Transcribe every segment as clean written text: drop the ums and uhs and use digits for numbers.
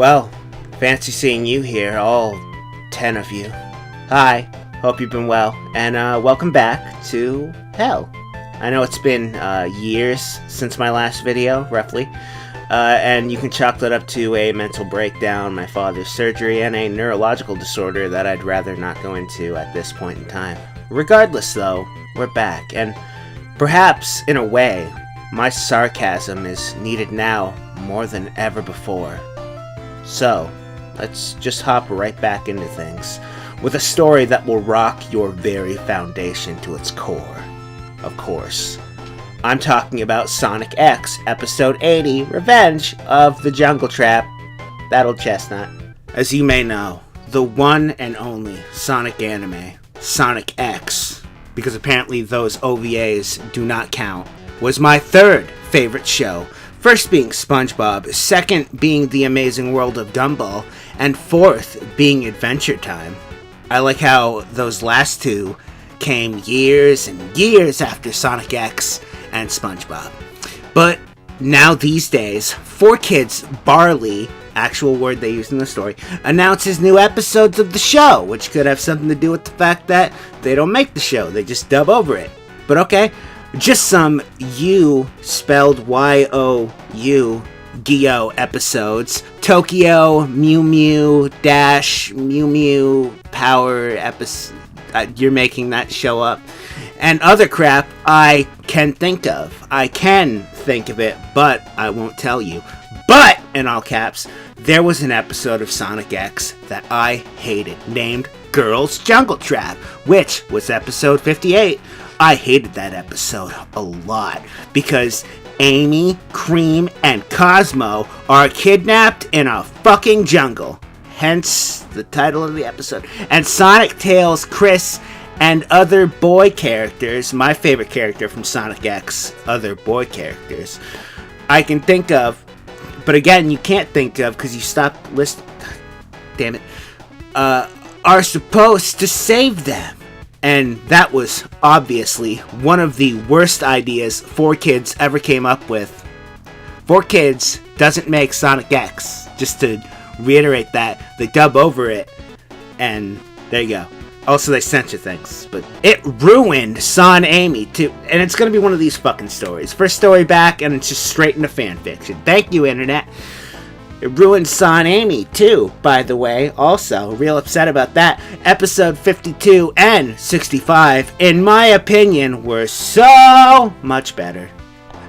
Well, fancy seeing you here, all 10 of you. Hi, hope you've been well, and welcome back to Hell. I know it's been years since my last video, roughly, and you can chalk that up to a mental breakdown, my father's surgery, and a neurological disorder that I'd rather not go into at this point in time. Regardless, though, we're back, and perhaps, in a way, my sarcasm is needed now more than ever before. So, let's just hop right back into things, with a story that will rock your very foundation to its core. Of course, I'm talking about Sonic X, Episode 80, Revenge of the Jungle Trap, that old chestnut. As you may know, the one and only Sonic anime, Sonic X, because apparently those OVAs do not count, was my third favorite show. First being SpongeBob, second being The Amazing World of Gumball, and fourth being Adventure Time. I like how those last two came years and years after Sonic X and SpongeBob. But now these days, 4Kids Barley, actual word they used in the story, announces new episodes of the show, which could have something to do with the fact that they don't make the show, they just dub over it. But okay. Just some U spelled Y-O-U Gyo episodes. Tokyo Mew Mew Dash Mew Mew Power episode. You're making that show up. And other crap I can think of. I can think of it, but I won't tell you. But, in all caps, there was an episode of Sonic X that I hated, named Girls Jungle Trap, which was episode 58. I hated that episode a lot because Amy, Cream, and Cosmo are kidnapped in a fucking jungle. Hence the title of the episode. And Sonic, Tails, Chris, and other boy characters, my favorite character from Sonic X, other boy characters, I can think of, but again, you can't think of because you stopped listening. Damn it. Are supposed to save them. And that was obviously one of the worst ideas 4Kids ever came up with. 4Kids doesn't make Sonic X. Just to reiterate that, they dub over it, and there you go. Also, they censor things, but it ruined Son Amy too. And it's gonna be one of these fucking stories. First story back, and it's just straight into fanfiction. Thank you, internet. It ruined Son Amy, too, by the way. Also, real upset about that. Episode 52 and 65, in my opinion, were so much better.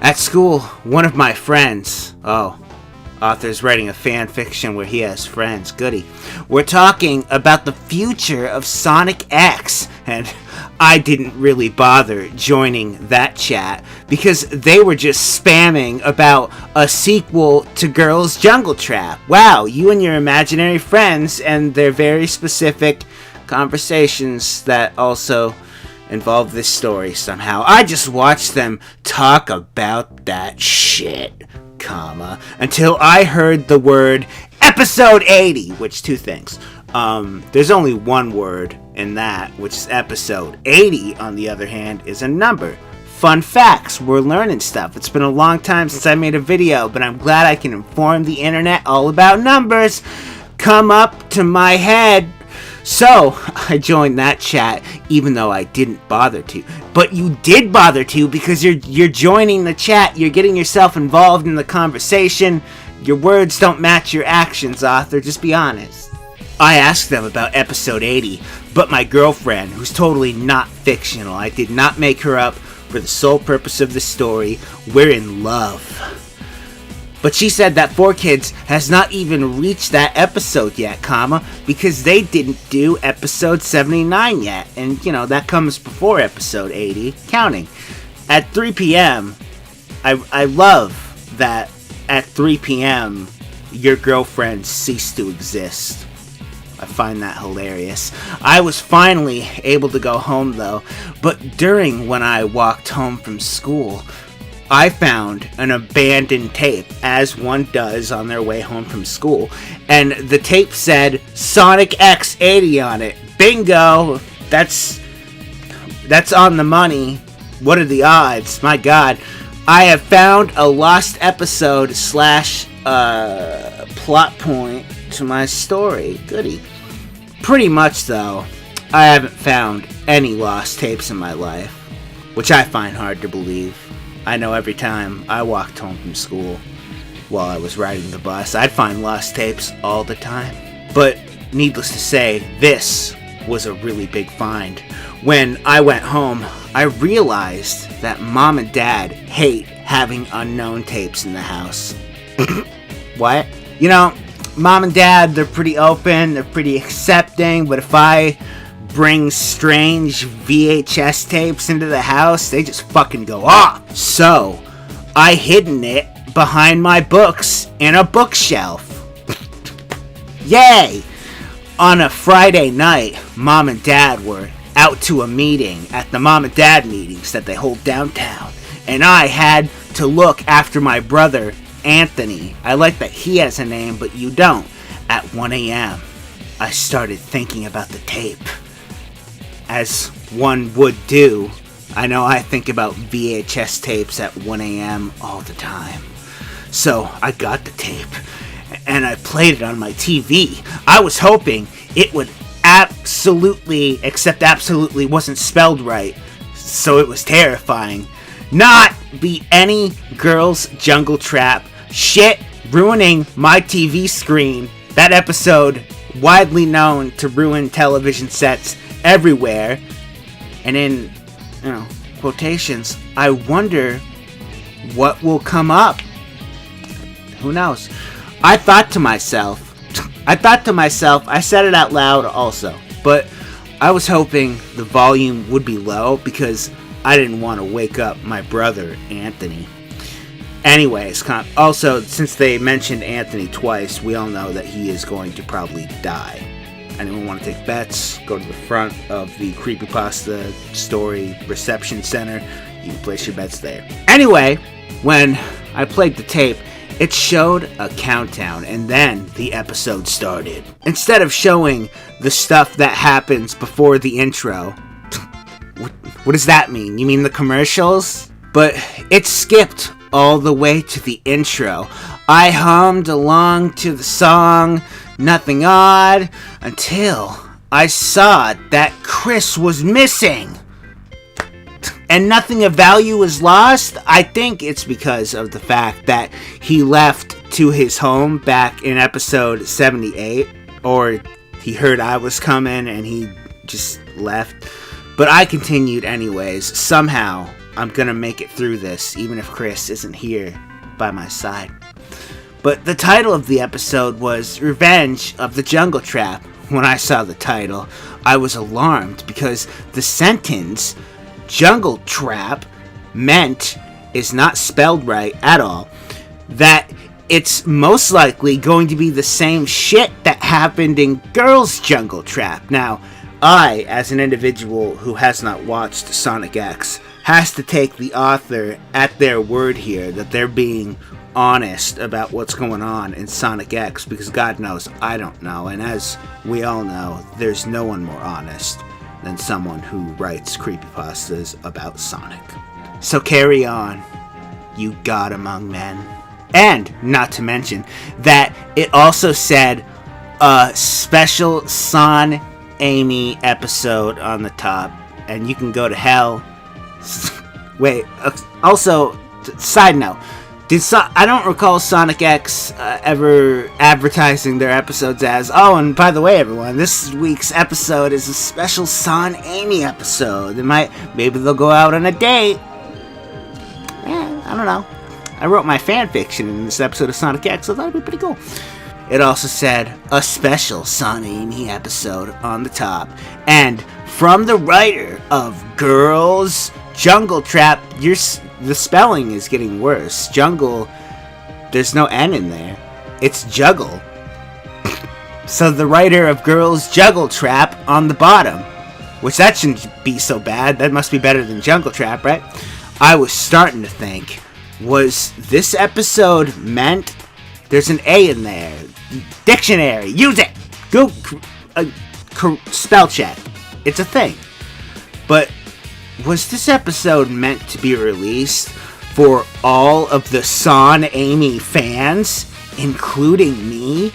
At school, one of my friends, author's writing a fan fiction where he has friends, goody. We're talking about the future of Sonic X, and I didn't really bother joining that chat because they were just spamming about a sequel to Girls Jungle Trap. Wow, you and your imaginary friends and their very specific conversations that also involve this story somehow. I just watched them talk about that shit, until I heard the word episode 80, which two things. There's only one word in that, which is episode. 80, on the other hand, is a number. Fun facts, we're learning stuff. It's been a long time since I made a video, but I'm glad I can inform the internet all about numbers. Come up to my head. So, I joined that chat, even though I didn't bother to. But you did bother to, because you're joining the chat, you're getting yourself involved in the conversation. Your words don't match your actions, author, just be honest. I asked them about episode 80, but my girlfriend, who's totally not fictional, I did not make her up for the sole purpose of the story, we're in love. But she said that 4Kids has not even reached that episode yet, because they didn't do episode 79 yet, and that comes before episode 80, counting. At 3 p.m., I love that at 3 p.m., your girlfriend ceased to exist. I find that hilarious. I was finally able to go home though, but when I walked home from school, I found an abandoned tape, as one does on their way home from school, and the tape said Sonic X 80 on it. Bingo! That's on the money. What are the odds? My god. I have found a lost episode / plot point to my story. Goody. Pretty much, though, I haven't found any lost tapes in my life, which I find hard to believe. I know every time I walked home from school while I was riding the bus, I'd find lost tapes all the time. But needless to say, this was a really big find. When I went home, I realized that Mom and Dad hate having unknown tapes in the house. What? You know, Mom and Dad, they're pretty open, they're pretty accepting, but if I bring strange VHS tapes into the house, they just fucking go off. So, I hidden it behind my books in a bookshelf. Yay! On a Friday night, Mom and Dad were out to a meeting at the Mom and Dad meetings that they hold downtown, and I had to look after my brother, Anthony. I like that he has a name, but you don't. At 1 a.m., I started thinking about the tape. As one would do, I know I think about VHS tapes at 1 a.m. all the time. So I got the tape, and I played it on my TV. I was hoping it would absolutely, except absolutely wasn't spelled right, so it was terrifying, not be any Girls Jungle Trap shit ruining my TV screen. That episode, widely known to ruin television sets everywhere. And in, quotations, I wonder what will come up. Who knows? I thought to myself, I said it out loud also, but I was hoping the volume would be low because I didn't want to wake up my brother, Anthony. Anyways, also, since they mentioned Anthony twice, we all know that he is going to probably die. Anyone want to take bets? Go to the front of the Creepypasta Story Reception Center. You can place your bets there. Anyway, when I played the tape, it showed a countdown, and then the episode started. Instead of showing the stuff that happens before the intro, what does that mean? You mean the commercials? But it skipped all the way to the intro. I hummed along to the song, Nothing Odd, until I saw that Chris was missing. And nothing of value was lost. I think it's because of the fact that he left to his home back in episode 78. Or he heard I was coming and he just left. But I continued anyways. Somehow, I'm gonna make it through this, even if Chris isn't here by my side. But the title of the episode was Revenge of the Jungle Trap. When I saw the title, I was alarmed because the sentence Jungle Trap meant is not spelled right at all. That it's most likely going to be the same shit that happened in Girls Jungle Trap. Now, I, as an individual who has not watched Sonic X, has to take the author at their word here that they're being honest about what's going on in Sonic X, because God knows I don't know, and as we all know, there's no one more honest than someone who writes creepypastas about Sonic. So carry on, you god among men. And, not to mention, that it also said a special Son Amy episode on the top, and you can go to hell. Wait, also, side note, I don't recall Sonic X ever advertising their episodes as, oh, and by the way, everyone, this week's episode is a special Son Amy episode. Maybe they'll go out on a date. I don't know. I wrote my fan fiction in this episode of Sonic X, so that'd be pretty cool. It also said a special Son Amy episode on the top. And from the writer of Girls Jungle Trap, the spelling is getting worse. Jungle, there's no N in there. It's juggle. So the writer of Girls Jungle Trap on the bottom, which that shouldn't be so bad. That must be better than Jungle Trap, right? I was starting to think, was this episode meant? There's an A in there. Dictionary, use it. Go spell check. It's a thing. But was this episode meant to be released for all of the Son Amy fans? including me?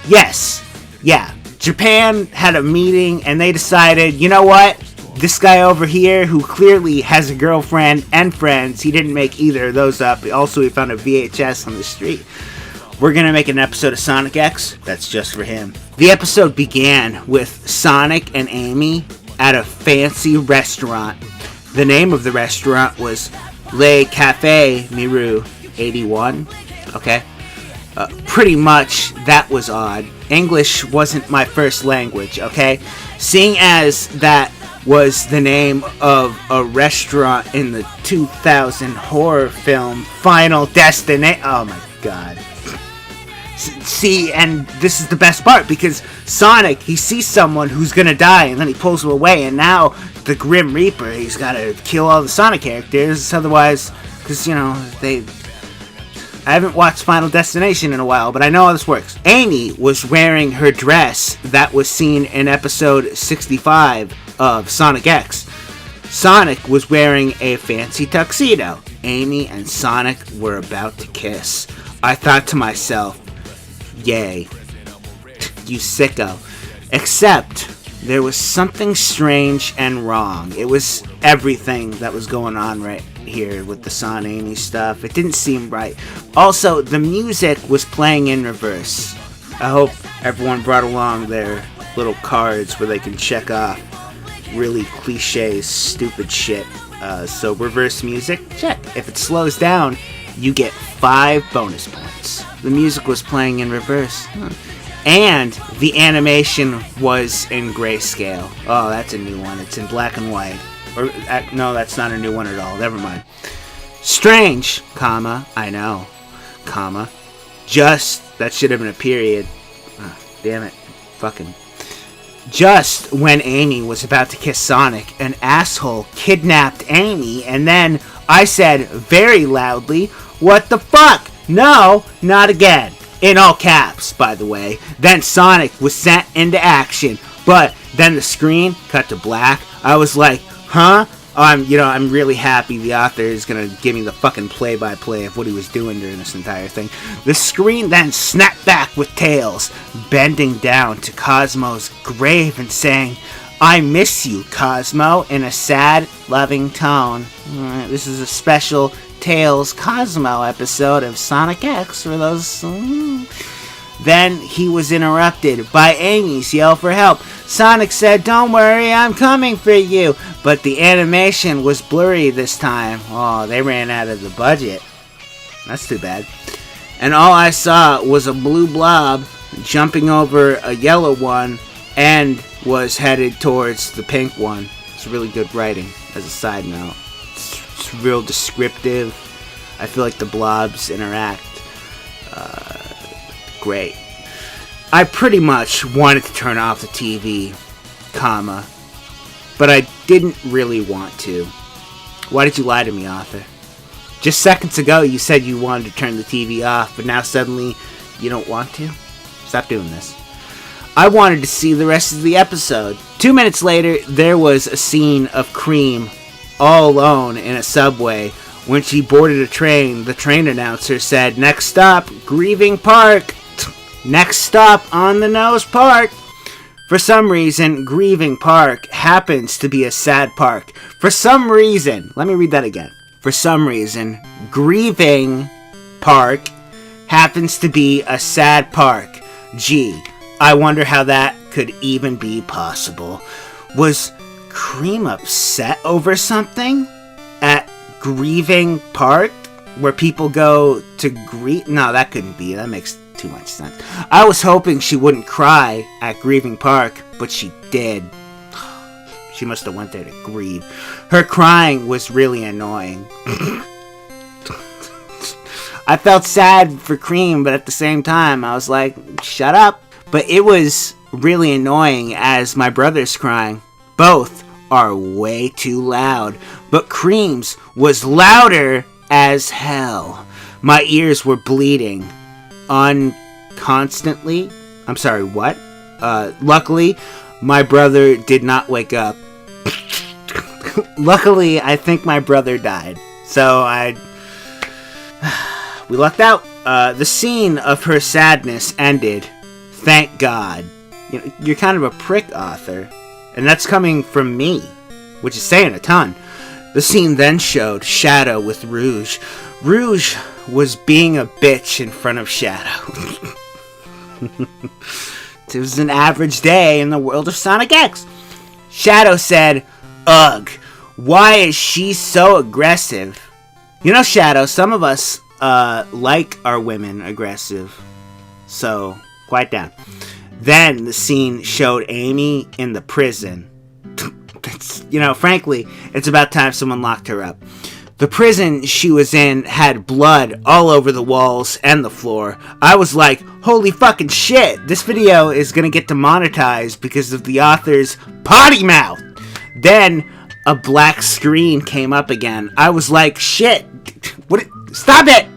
Yes. Yeah. Japan had a meeting and they decided, you know what? This guy over here who clearly has a girlfriend and friends, he didn't make either of those up. Also, he found a VHS on the street. We're going to make an episode of Sonic X that's just for him. The episode began with Sonic and Amy at a fancy restaurant. The name of the restaurant was Le Café Miru 81. Okay. Pretty much that was odd. English wasn't my first language, okay? Seeing as that was the name of a restaurant in the 2000 horror film Final Destination. Oh my god. See, and this is the best part, because Sonic, he sees someone who's gonna die, and then he pulls them away, and now the Grim Reaper, he's gotta kill all the Sonic characters, otherwise, because, you know, I haven't watched Final Destination in a while, but I know how this works. Amy was wearing her dress that was seen in episode 65 of Sonic X. Sonic was wearing a fancy tuxedo. Amy and Sonic were about to kiss. I thought to myself, yay, you sicko. Except, there was something strange and wrong. It was everything that was going on right here with the Son Amy stuff. It didn't seem right. Also, the music was playing in reverse. I hope everyone brought along their little cards where they can check off really cliche, stupid shit. So reverse music, check. If it slows down, you get 5 bonus points. The music was playing in reverse. And the animation was in grayscale. Oh, that's a new one. It's in black and white. Or, no, that's not a new one at all. Never mind. Strange, comma, I know, comma, just, that should have been a period. Oh, damn it. Fucking. Just when Amy was about to kiss Sonic, an asshole kidnapped Amy, and then I said very loudly, "What the fuck? No, not again." In all caps, by the way. Then Sonic was sent into action, but then the screen cut to black. I was like, huh? I'm really happy the author is gonna give me the fucking play-by-play of what he was doing during this entire thing. The screen then snapped back with Tails, bending down to Cosmo's grave and saying, "I miss you, Cosmo," in a sad, loving tone. This is a special Tails Cosmo episode of Sonic X for those. Then he was interrupted by Amy's yell for help. Sonic said, "Don't worry, I'm coming for you." But the animation was blurry this time. Oh, they ran out of the budget. That's too bad. And all I saw was a blue blob jumping over a yellow one and was headed towards the pink one. It's really good writing, as a side note. It's real descriptive. I feel like the blobs interact. Great. I pretty much wanted to turn off the TV, comma, but I didn't really want to. Why did you lie to me, author? Just seconds ago you said you wanted to turn the TV off, but now suddenly you don't want to? Stop doing this. I wanted to see the rest of the episode. 2 minutes later, there was a scene of Cream all alone in a subway. When she boarded a train, the train announcer said, "Next stop, Grieving Park. Next stop on the nose park." For some reason, Grieving Park happens to be a sad park. For some reason, let me read that again. For some reason, Grieving Park happens to be a sad park. Gee, I wonder how that could even be possible. Was Cream upset over something at Grieving Park, where people go to grieve? No, that couldn't be. That makes too much sense. I was hoping she wouldn't cry at Grieving Park, but she did. She must have went there to grieve. Her crying was really annoying. I felt sad for Cream, but at the same time, I was like, shut up. But it was really annoying as my brother's crying. Both are way too loud, but Cream's was louder as hell. My ears were bleeding constantly. I'm sorry, what? Luckily, my brother did not wake up. Luckily, I think my brother died. So we lucked out. The scene of her sadness ended. Thank God. You know, you're kind of a prick, Arthur. And that's coming from me, which is saying a ton. The scene then showed Shadow with Rouge. Rouge was being a bitch in front of Shadow. It was an average day in the world of Sonic X. Shadow said, "Ugh, why is she so aggressive?" You know, Shadow, some of us like our women aggressive. So, quiet down. Then the scene showed Amy in the prison. Frankly, it's about time someone locked her up. The prison she was in had blood all over the walls and the floor. I was like, holy fucking shit, this video is gonna get demonetized because of the author's potty mouth. Then a black screen came up again. I was like, shit, what? Stop it!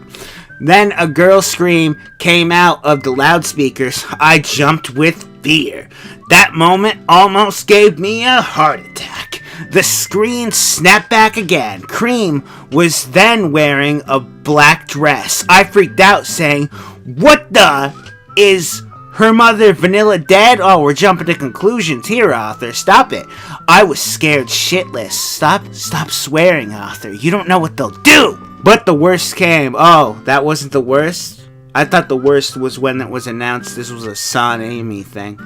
Then a girl's scream came out of the loudspeakers. I jumped with fear. That moment almost gave me a heart attack. The screen snapped back again. Cream was then wearing a black dress. I freaked out, saying, "What the? Is her mother Vanilla dead?" Oh, we're jumping to conclusions here, Arthur. Stop it. I was scared shitless. Stop swearing, Arthur. You don't know what they'll do. But the worst came. Oh, that wasn't the worst? I thought the worst was when it was announced this was a Son Amy thing.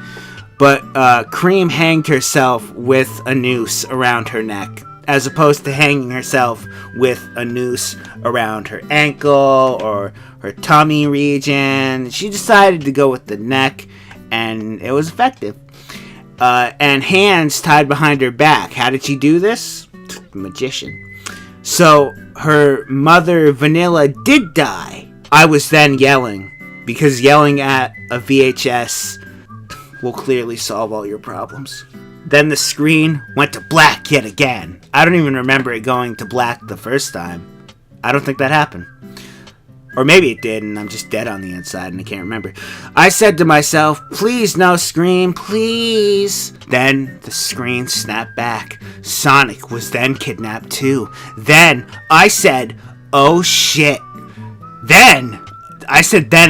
But Cream hanged herself with a noose around her neck, as opposed to hanging herself with a noose around her ankle or her tummy region. She decided to go with the neck, and it was effective. And hands tied behind her back. How did she do this? Magician. So her mother, Vanilla, did die. I was then yelling, because yelling at a VHS will clearly solve all your problems. Then the screen went to black yet again. I don't even remember it going to black the first time. I don't think that happened. Or maybe it did and I'm just dead on the inside and I can't remember. I said to myself, please no screen, please. Then the screen snapped back. Sonic was then kidnapped too. Then I said, oh shit. Then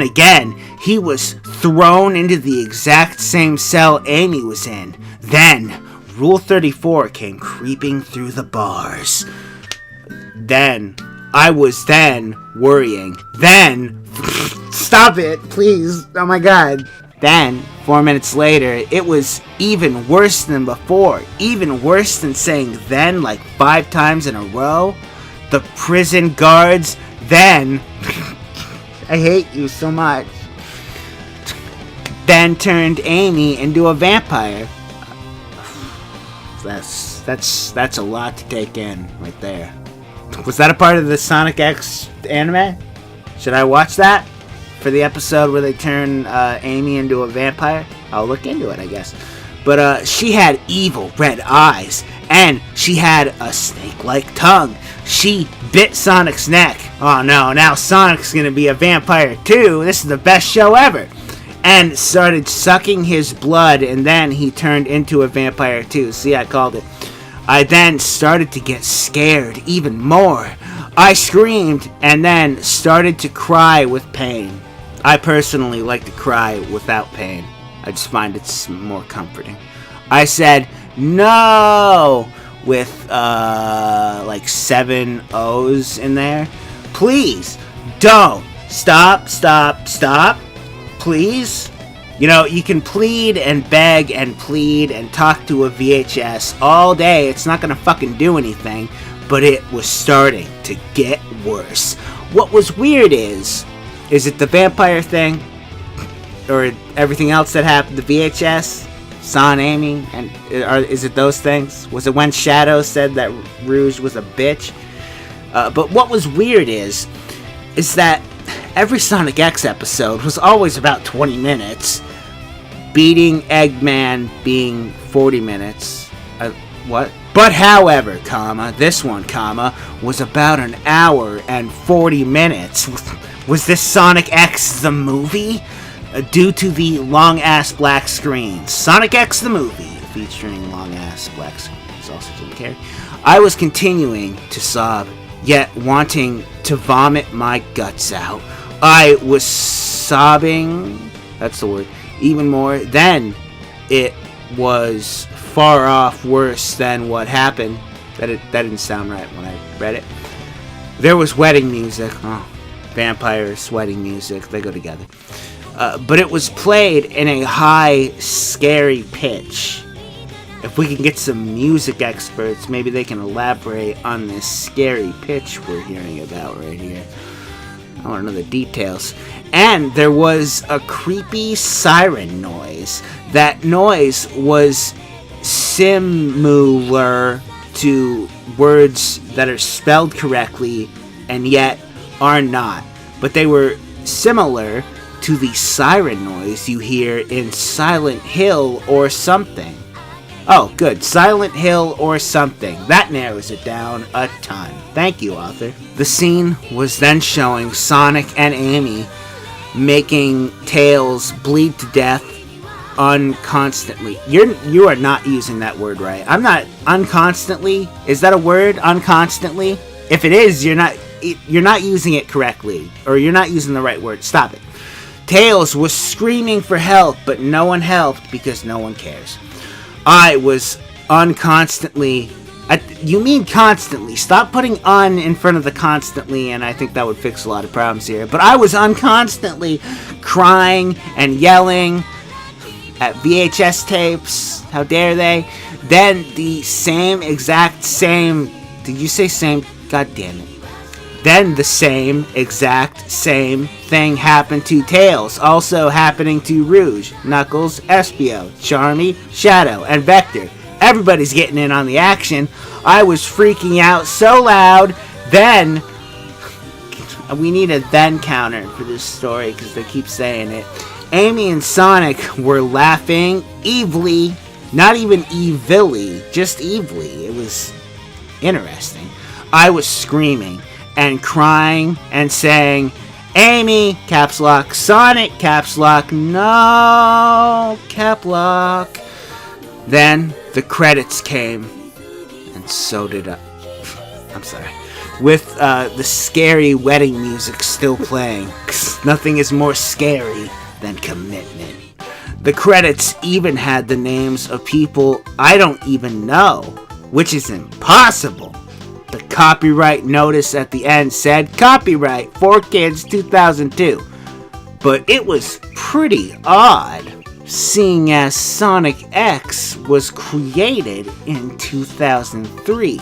again. He was thrown into the exact same cell Amy was in. Then, Rule 34 came creeping through the bars. Then, I was then worrying. Then, stop it, please. Oh my god. Then, 4 minutes later, it was even worse than before. Even worse than saying then like 5 times in a row. The prison guards, then... I hate you so much. Then turned Amy into a vampire. That's a lot to take in right there. Was that a part of the Sonic X anime? Should I watch that for the episode where they turn Amy into a vampire? I'll look into it, I guess. But she had evil red eyes, and she had a snake-like tongue. She bit Sonic's neck. Oh no, now Sonic's gonna be a vampire too. This is the best show ever. And started sucking his blood, and then he turned into a vampire too. See, I called it. I then started to get scared even more. I screamed and then started to cry with pain. I personally like to cry without pain. I just find it's more comforting. I said, no, with like 7 O's in there. Please, don't. Stop. Please. You know, you can plead and beg and plead and talk to a VHS all day. It's not gonna fucking do anything. But it was starting to get worse. What was weird is it the vampire thing? Or everything else that happened, the VHS, Son Amy, and is it those things? Was it when Shadow said that Rouge was a bitch? But what was weird is that every Sonic X episode was always about 20 minutes, beating Eggman being 40 minutes. What? But however, this one, was about an hour and 40 minutes. Was this Sonic X the movie? Due to the long-ass black screen. Sonic X the movie, featuring long-ass black screens, also Jim Carrey. I was continuing to sob, yet wanting to vomit my guts out. I was sobbing, that's the word, even more. Then it was far off worse than what happened. That didn't sound right when I read it. There was wedding music. Oh, vampires, wedding music, they go together. But it was played in a high, scary pitch. If we can get some music experts, maybe they can elaborate on this scary pitch we're hearing about right here. I want to know the details. And there was a creepy siren noise. That noise was similar to words that are spelled correctly and yet are not. But they were similar to the siren noise you hear in Silent Hill or something. Oh, good. Silent Hill or something. That narrows it down a ton. Thank you, author. The scene was then showing Sonic and Amy making Tails bleed to death unconstantly. You are not using that word right. I'm not. Unconstantly? Is that a word? Unconstantly? If it is, you're not using it correctly. Or you're not using the right word. Stop it. Tails was screaming for help, but no one helped because no one cares. I was unconstantly... You mean constantly. Stop putting "un" in front of the constantly, and I think that would fix a lot of problems here. But I was unconstantly crying and yelling at VHS tapes. How dare they? Then the exact same... Did you say same? God damn it. Then the exact same thing happened to Tails, also happening to Rouge, Knuckles, Espio, Charmy, Shadow, and Vector. Everybody's getting in on the action. I was freaking out so loud. Then, we need a then counter for this story because they keep saying it. Amy and Sonic were laughing evilly, not even evilly, just evilly. It was interesting. I was screaming and crying and saying, Amy, caps lock, Sonic, caps lock, no, cap lock. Then the credits came, and so did I. I'm sorry. With the scary wedding music still playing. 'Cause nothing is more scary than commitment. The credits even had the names of people I don't even know, which is impossible. The copyright notice at the end said, copyright 4Kids 2002. But it was pretty odd, seeing as Sonic X was created in 2003.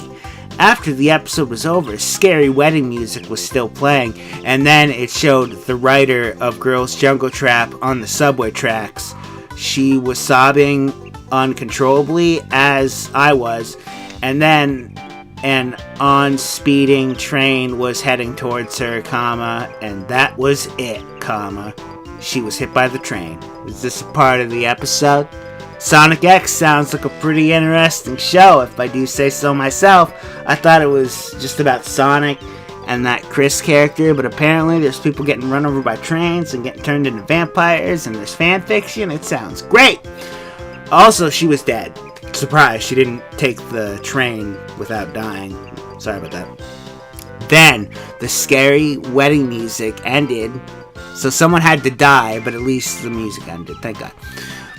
After the episode was over, scary wedding music was still playing, and then it showed the writer of Girls' Jungle Trap on the subway tracks. She was sobbing uncontrollably, as I was, and then an on-speeding train was heading towards her, comma, and that was it, comma. She was hit by the train. Is this a part of the episode? Sonic X sounds like a pretty interesting show, if I do say so myself. I thought it was just about Sonic and that Chris character, but apparently there's people getting run over by trains and getting turned into vampires, and there's fan fiction. It sounds great! Also, she was dead. Surprise, she didn't take the train without dying. Sorry about that. Then, the scary wedding music ended. So someone had to die, but at least the music ended. Thank God.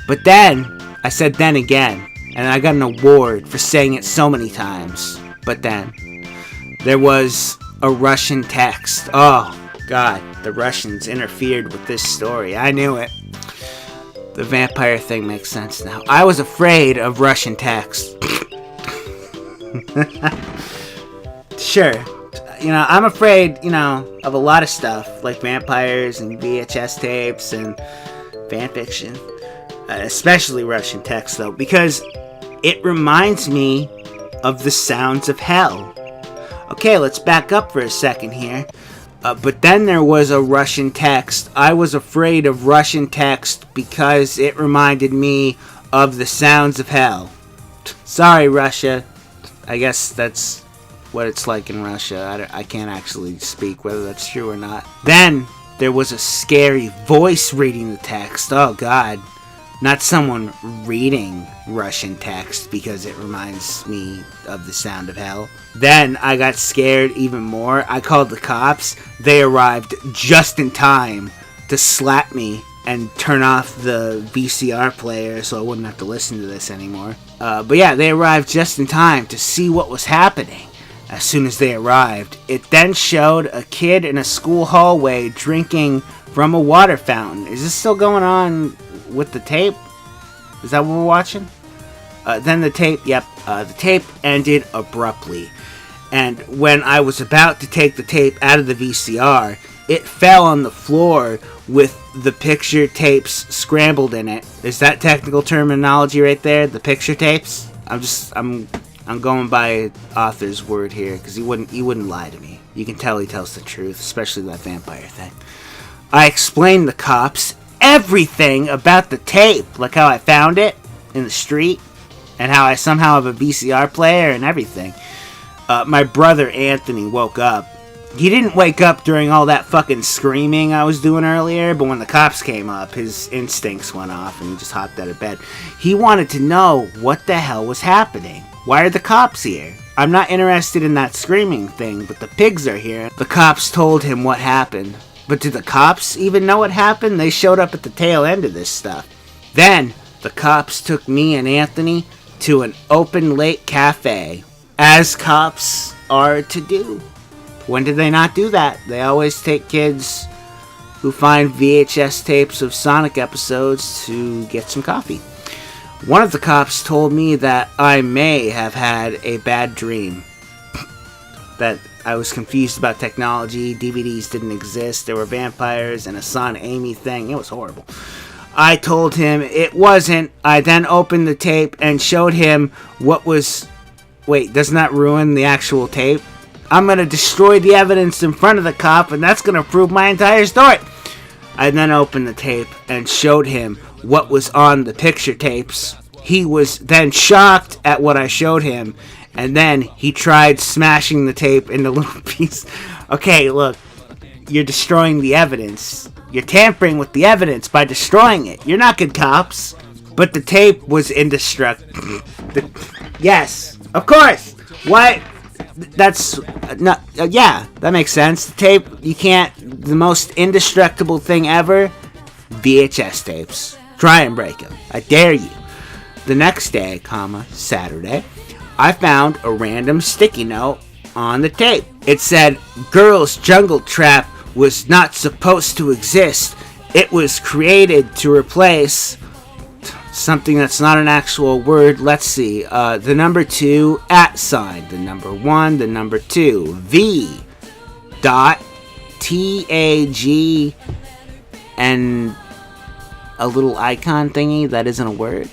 But then, I said then again. And I got an award for saying it so many times. But then, there was a Russian text. Oh, God. The Russians interfered with this story. I knew it. The vampire thing makes sense now. I was afraid of Russian text. Sure. I'm afraid, of a lot of stuff. Like vampires and VHS tapes and fanfiction. Especially Russian text, though. Because it reminds me of the sounds of hell. Okay, let's back up for a second here. But then there was a Russian text. I was afraid of Russian text because it reminded me of the sounds of hell. Sorry, Russia. I guess that's what it's like in Russia. I can't actually speak whether that's true or not. Then there was a scary voice reading the text. Oh, God. not someone reading Russian text because it reminds me of the sound of hell. Then I got scared even more. I called the cops. They arrived just in time to slap me and turn off the VCR player so I wouldn't have to listen to this anymore. But yeah, they arrived just in time to see what was happening. As soon as they arrived, it then showed a kid in a school hallway drinking from a water fountain. Is this still going on with the tape? Is that what we're watching? Then the tape, the tape ended abruptly. And when I was about to take the tape out of the VCR, it fell on the floor with the picture tapes scrambled in it. Is that technical terminology right there? The picture tapes? I'm going by author's word here because he wouldn't lie to me. You can tell he tells the truth, especially that vampire thing. I explained to the cops everything about the tape, like how I found it in the street and how I somehow have a VCR player and everything. My brother Anthony woke up. He didn't wake up during all that fucking screaming I was doing earlier, but when the cops came up, his instincts went off and he just hopped out of bed. He wanted to know what the hell was happening. Why are the cops here? I'm not interested in that screaming thing, but the pigs are here. The cops told him what happened. But did the cops even know what happened? They showed up at the tail end of this stuff. Then, the cops took me and Anthony to an open late cafe, as cops are to do. When did they not do that? They always take kids who find VHS tapes of Sonic episodes to get some coffee. One of the cops told me that I may have had a bad dream. That I was confused about technology, DVDs didn't exist, there were vampires and a Son Amy thing. It was horrible. I told him it wasn't. I then opened the tape and showed him what was... Wait, doesn't that ruin the actual tape? I'm going to destroy the evidence in front of the cop, and that's going to prove my entire story. I then opened the tape and showed him what was on the picture tapes. He was then shocked at what I showed him, and then he tried smashing the tape into little pieces. Okay, look, you're destroying the evidence. You're tampering with the evidence by destroying it. You're not good cops. But the tape was indestructible. Yes, of course. What? That's not. Yeah, that makes sense. The tape, you can't. The most indestructible thing ever, VHS tapes. Try and break them. I dare you. The next day, Saturday, I found a random sticky note on the tape. It said, "Girls Jungle Trap was not supposed to exist. It was created to replace something that's not an actual word." Let's see. The number 2 @ the number 1, the number 2 V dot TAG and a little icon thingy that isn't a word.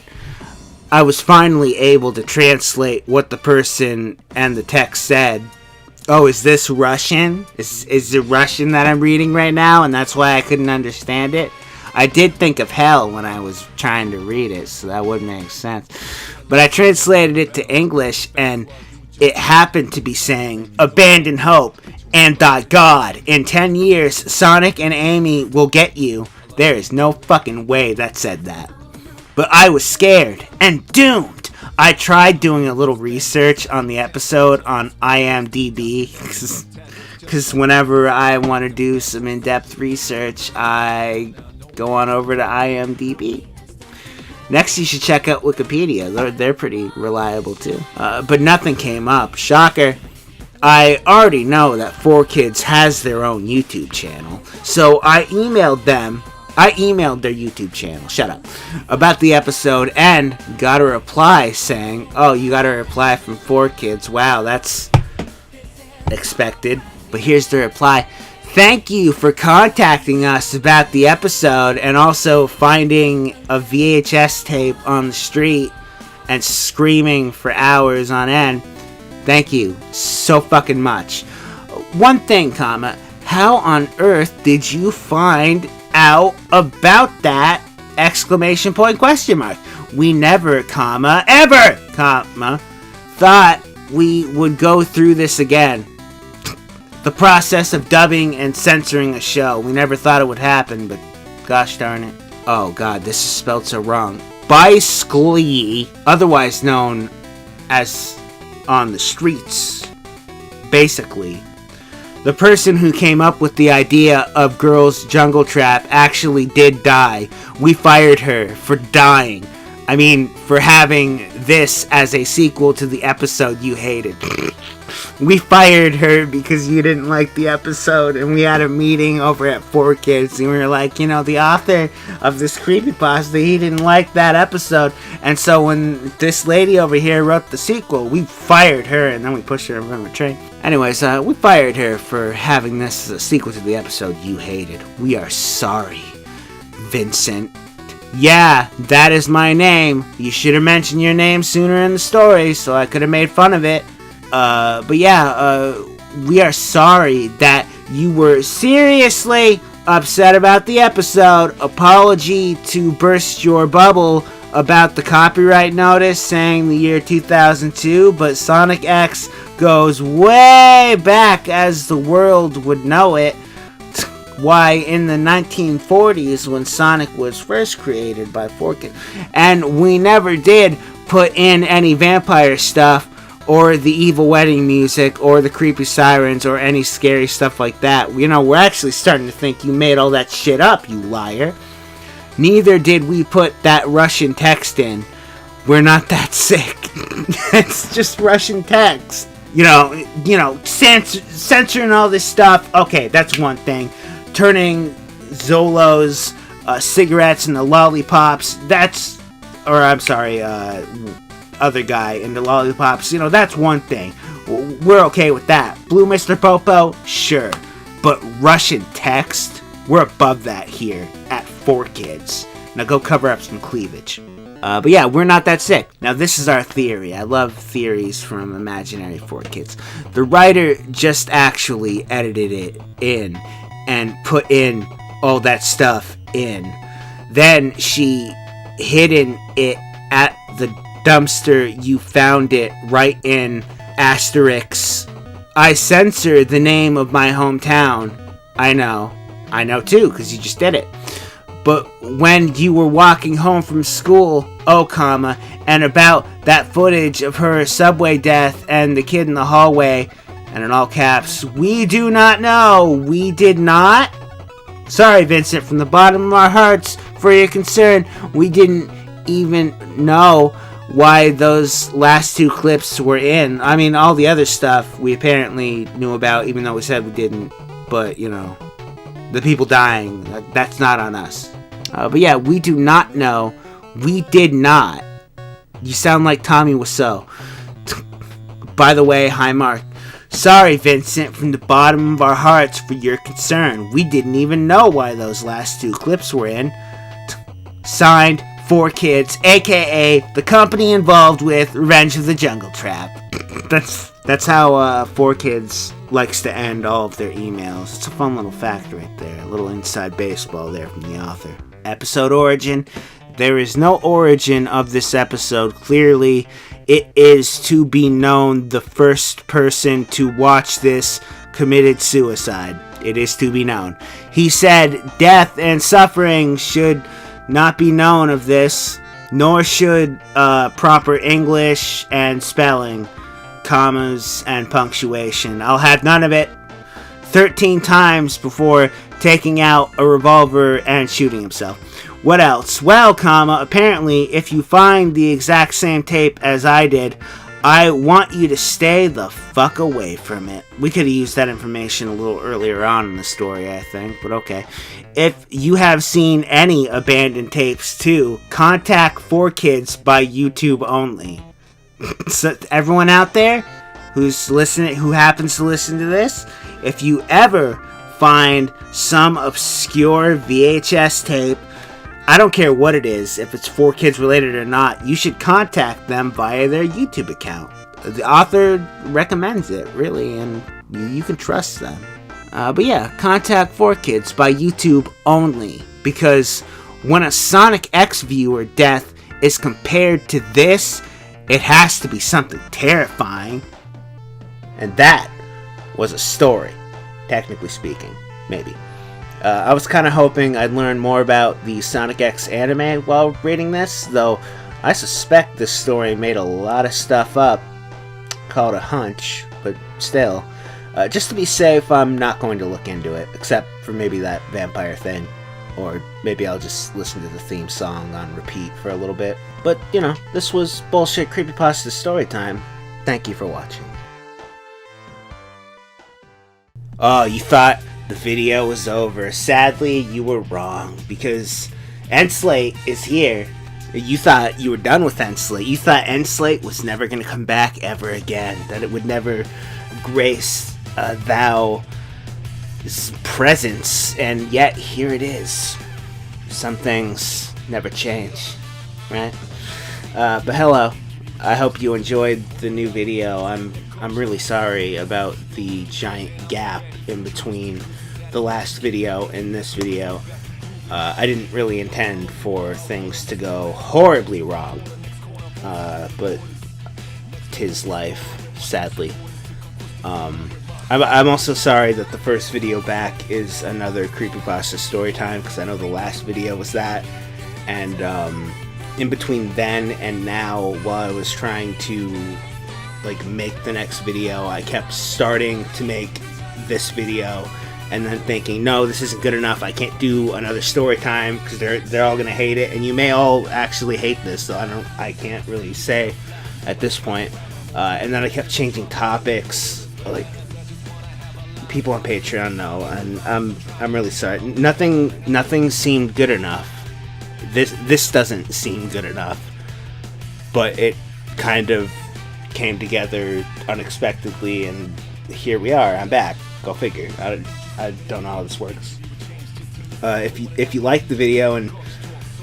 I was finally able to translate what the person and the text said. Oh, is this Russian? Is it Russian that I'm reading right now, and that's why I couldn't understand it? I did think of hell when I was trying to read it, so that would make sense. But I translated it to English, and it happened to be saying, "Abandon hope, and God, in 10 years, Sonic and Amy will get you." There is no fucking way that said that. But I was scared and doomed. I tried doing a little research on the episode on IMDb, because whenever I want to do some in-depth research, I go on over to IMDb. Next, you should check out Wikipedia. They're pretty reliable, too. But nothing came up. Shocker. I already know that 4Kids has their own YouTube channel, so I emailed their YouTube channel, shut up, about the episode and got a reply saying, "Oh, you got a reply from 4Kids. Wow, that's expected." But here's the reply. "Thank you for contacting us about the episode and also finding a VHS tape on the street and screaming for hours on end. Thank you so fucking much. One thing, how on earth did you find out about that ! We never, ever, thought we would go through this again. The process of dubbing and censoring a show. We never thought it would happen, but gosh darn it." Oh god, this is spelled so wrong. Bisklee, otherwise known as on the streets, basically. The person who came up with the idea of Girls Jungle Trap actually did die. We fired her for dying. I mean, for having this as a sequel to the episode you hated. We fired her because you didn't like the episode, and we had a meeting over at 4Kids, and we were like, the author of this creepypasta, he didn't like that episode, and so when this lady over here wrote the sequel, we fired her, and then we pushed her in front of a train. Anyways, we fired her for having this as a sequel to the episode you hated. We are sorry, Vincent. Yeah, that is my name. You should have mentioned your name sooner in the story, so I could have made fun of it. But yeah, we are sorry that you were seriously upset about the episode. Apology to burst your bubble about the copyright notice saying the year 2002, but Sonic X goes way back as the world would know it. Why, in the 1940s when Sonic was first created by 4Kids, and we never did put in any vampire stuff, or the evil wedding music, or the creepy sirens, or any scary stuff like that. We're actually starting to think you made all that shit up, you liar. Neither did we put that Russian text in. We're not that sick. It's just Russian text. Censoring all this stuff. Okay, that's one thing. Turning Zolo's cigarettes into lollipops. Other guy into lollipops, that's one thing. We're okay with that. Blue Mr. Popo, sure. But Russian text, we're above that here at 4Kids. Now go cover up some cleavage. But yeah, we're not that sick. Now this is our theory. I love theories from imaginary 4Kids. The writer just actually edited it in and put in all that stuff in. Then she hidden it at the dumpster you found it right in asterisk. I censor the name of my hometown. I know too, because you just did it. But when you were walking home from school, and about that footage of her subway death and the kid in the hallway, and in all caps, we do not know. We did not. Sorry, Vincent, from the bottom of our hearts for your concern. We didn't even know why those last two clips were in. I mean, all the other stuff we apparently knew about, even though we said we didn't. But, the people dying, that's not on us. But yeah, we do not know. We did not. You sound like Tommy Wiseau. By the way, hi Mark. Sorry, Vincent, from the bottom of our hearts for your concern. We didn't even know why those last two clips were in. Signed, 4Kids, aka the company involved with Revenge of the Jungle Trap. That's how 4Kids likes to end all of their emails. It's a fun little fact right there. A little inside baseball there from the author. Episode origin. There is no origin of this episode. Clearly, it is to be known the first person to watch this committed suicide. It is to be known. He said death and suffering should not be known of this, nor should proper English and spelling, commas and punctuation. I'll have none of it. 13 times before taking out a revolver and shooting himself. What else? Well, apparently if you find the exact same tape as I did, I want you to stay the fuck away from it. We could have used that information a little earlier on in the story, I think, but okay. If you have seen any abandoned tapes too, contact 4Kids by YouTube only. So everyone out there who's listening, who happens to listen to this, if you ever find some obscure VHS tape, I don't care what it is, if it's 4Kids related or not, you should contact them via their YouTube account. The author recommends it, really, and you can trust them. But yeah, contact 4Kids by YouTube only, because when a Sonic X viewer death is compared to this, it has to be something terrifying. And that was a story, technically speaking, maybe. I was kind of hoping I'd learn more about the Sonic X anime while reading this, though I suspect this story made a lot of stuff up. Called a hunch, but still. Just to be safe, I'm not going to look into it, except for maybe that vampire thing. Or maybe I'll just listen to the theme song on repeat for a little bit. But, you know, this was Bullshit Creepypasta Storytime. Thank you for watching. Oh, you thought the video was over. Sadly, you were wrong, because Enslate is here. You thought you were done with Enslate. You thought Enslate was never going to come back ever again. That it would never grace thou presence, and yet here it is. Some things never change, right? But hello. I hope you enjoyed the new video. I'm really sorry about the giant gap in between the last video and this video. I didn't really intend for things to go horribly wrong, but 'tis life, sadly. I'm also sorry that the first video back is another Creepypasta Storytime, because I know the last video was that, and in between then and now, while I was trying to make the next video, I kept starting to make this video, and then thinking, no, this isn't good enough, I can't do another story time, because they're all gonna hate it, and you may all actually hate this, so I can't really say at this point. And then I kept changing topics, people on Patreon know, and I'm really sorry. Nothing seemed good enough. This doesn't seem good enough, but it kind of came together unexpectedly, and here we are. I'm back. Go figure. I don't know how this works. If you like the video and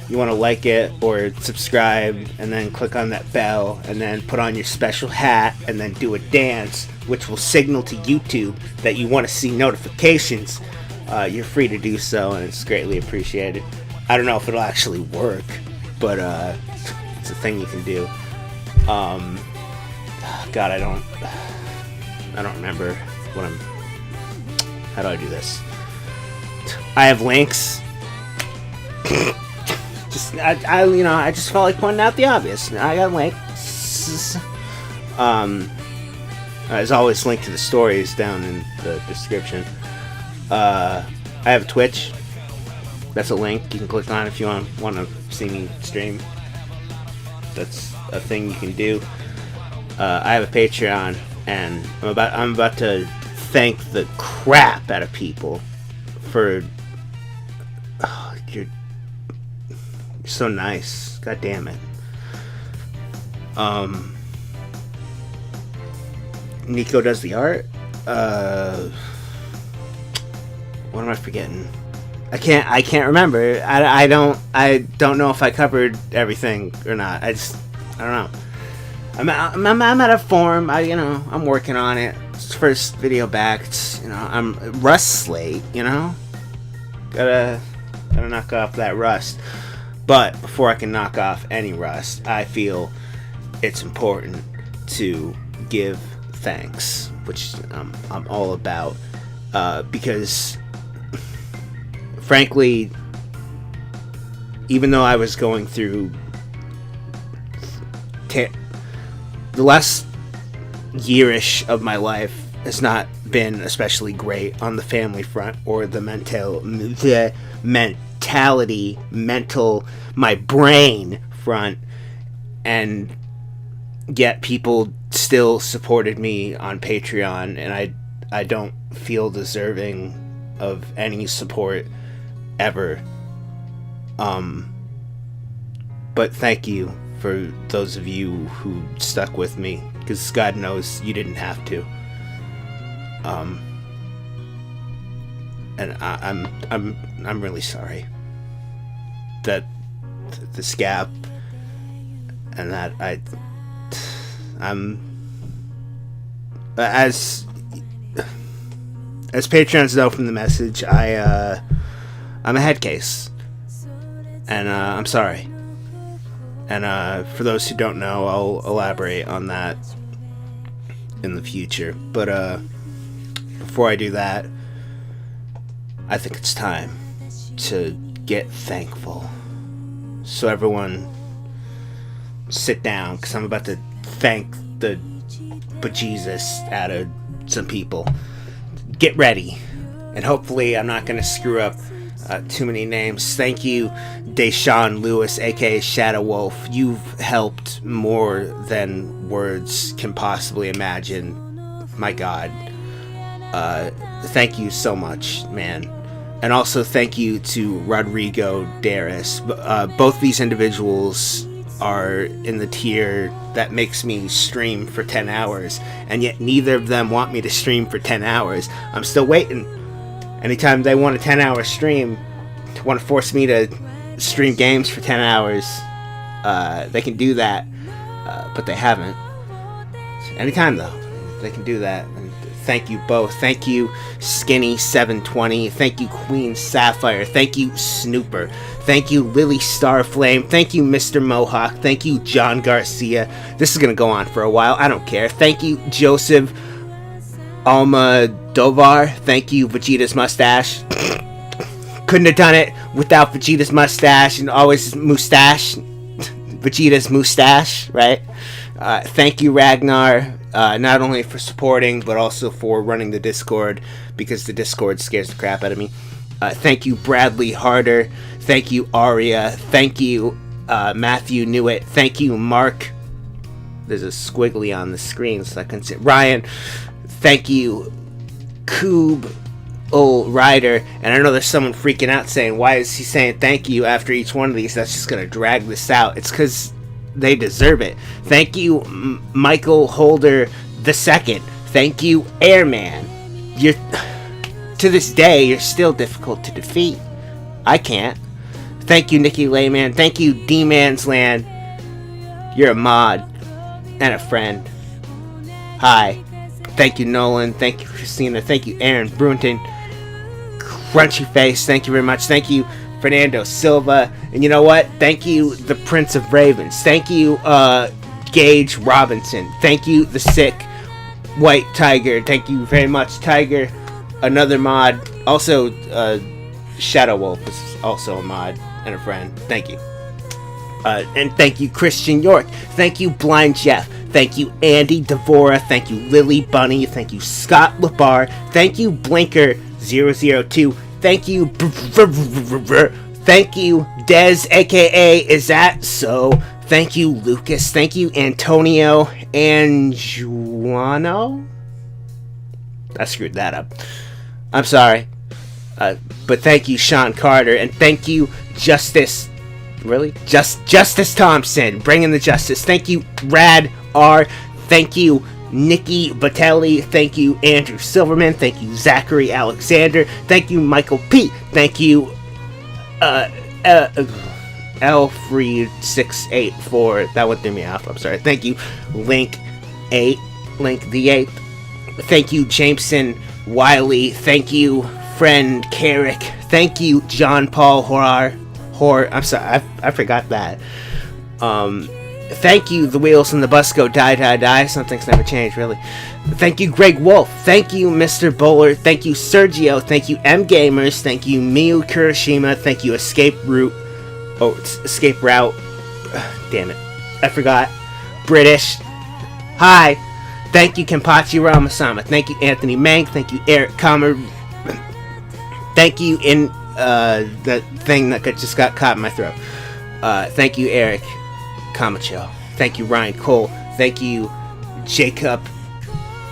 you want to like it or subscribe, and then click on that bell, and then put on your special hat, and then do a dance, which will signal to YouTube that you want to see notifications, you're free to do so, and it's greatly appreciated. I don't know if it'll actually work, but it's a thing you can do. God, I don't remember how do I do this? I have links. I just felt like pointing out the obvious. I got links. There's always link to the stories down in the description. I have a Twitch. That's a link you can click on if you want to see me stream. That's a thing you can do. I have a Patreon, and I'm about to thank the crap out of people for. Oh, you're so nice. God damn it. Nico does the art. What am I forgetting? I can't remember. I don't know if I covered everything or not. I don't know. I'm at a form. I'm working on it. It's the first video back. I'm rust slate. Gotta knock off that rust. But before I can knock off any rust, I feel it's important to give thanks, which I'm all about, because frankly, even though I was going through the last yearish of my life has not been especially great on the family front or the my brain front, and yet people still supported me on Patreon, and I don't feel deserving of any support ever. But thank you for those of you who stuck with me, because God knows you didn't have to. And I'm really sorry that this gap, and that I'm as Patreons know from the message, I'm a head case, and I'm sorry. And for those who don't know, I'll elaborate on that in the future. But before I do that, I think it's time to get thankful. So everyone, sit down, because I'm about to thank the bejesus out of some people. Get ready, and hopefully I'm not going to screw up too many names. Thank you, Deshaun Lewis, aka Shadow Wolf. You've helped more than words can possibly imagine. My God. Thank you so much, man. And also thank you to Rodrigo Darris. Both these individuals are in the tier that makes me stream for 10 hours, and yet neither of them want me to stream for 10 hours. I'm still waiting. Anytime they want a 10-hour stream, want to force me to stream games for 10 hours, they can do that, but they haven't. Anytime, though, they can do that. And thank you both. Thank you, Skinny720. Thank you, Queen Sapphire. Thank you, Snooper. Thank you, Lily Starflame. Thank you, Mr. Mohawk. Thank you, John Garcia. This is going to go on for a while. I don't care. Thank you, Joseph Almodovar. Thank you, Vegeta's Mustache. Couldn't have done it without Vegeta's Mustache and always Mustache. Vegeta's Mustache, right? Thank you, Ragnar. Not only for supporting, but also for running the Discord, because the Discord scares the crap out of me. Thank you, Bradley Harder. Thank you, Aria. Thank you, Matthew Newitt. Thank you, Mark. There's a squiggly on the screen, so I couldn't see it. Ryan. Thank you, Coob Ryder. And I know there's someone freaking out saying, why is he saying thank you after each one of these? That's just going to drag this out. It's because they deserve it. Thank you, Michael Holder II. Thank you, Airman. To this day, you're still difficult to defeat. I can't. Thank you, Nikki Layman. Thank you, D-Man's Land. You're a mod and a friend. Hi. Thank you, Nolan. Thank you, Christina. Thank you, Aaron Brunton. Crunchy Face. Thank you very much. Thank you, Fernando Silva. And you know what? Thank you, the Prince of Ravens. Thank you, Gage Robinson. Thank you, the Sick White Tiger. Thank you very much, Tiger. Another mod. Also, Shadow Wolf is also a mod and a friend. Thank you. And thank you, Christian York. Thank you, Blind Jeff. Thank you, Andy Devora. Thank you, Lily Bunny. Thank you, Scott Labar. Thank you, Blinker002. Thank you, thank you, Dez, aka Is That So? Thank you, Lucas. Thank you, Antonio Anjuano. I screwed that up. I'm sorry. But thank you, Sean Carter. And thank you, Justice. Really? Justice Thompson. Bringing the justice. Thank you, Rad R. Thank you, Nikki Batelli. Thank you, Andrew Silverman. Thank you, Zachary Alexander. Thank you, Michael P. Thank you, L3684. That one threw me off. I'm sorry. Thank you, Link the 8th. Thank you, Jameson Wiley. Thank you, friend Carrick. Thank you, John Paul Horar. I'm sorry, I forgot that. Thank you, The Wheels and the Bus Go Die. Some things never change, really. Thank you, Greg Wolf. Thank you, Mr. Bowler. Thank you, Sergio. Thank you, M Gamers. Thank you, Miyu Kurashima. Thank you, Escape Route. Oh, it's Escape Route. Damn it. I forgot. British. Hi. Thank you, Kenpachi Ramasama. Thank you, Anthony Mang. Thank you, Eric Comer. Thank you, that thing that just got caught in my throat. Thank you, Eric Camacho. Thank you, Ryan Cole. Thank you, Jacob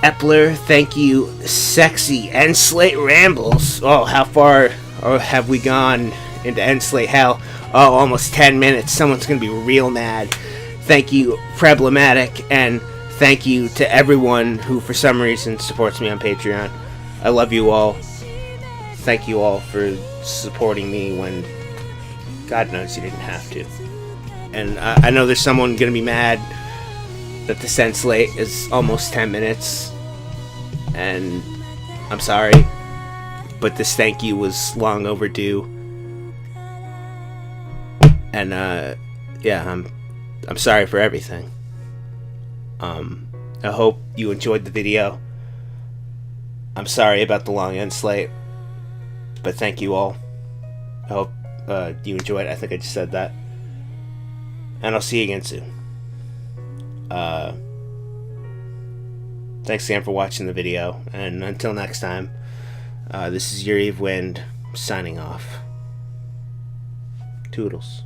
Epler. Thank you, Sexy End Slate Rambles. Oh, how far have we gone into End Slate Hell? Oh, almost 10 minutes. Someone's gonna be real mad. Thank you, Problematic, and thank you to everyone who, for some reason, supports me on Patreon. I love you all. Thank you all for supporting me when God knows you didn't have to. And I know there's someone going to be mad that the Sense Late is almost 10 minutes. And I'm sorry, but this thank you was long overdue. And yeah, I'm sorry for everything. I hope you enjoyed the video. I'm sorry about the long end slate. But thank you all. I hope you enjoyed. I think I just said that. And I'll see you again soon. Thanks again for watching the video. And until next time, this is your Eve Wind signing off. Toodles.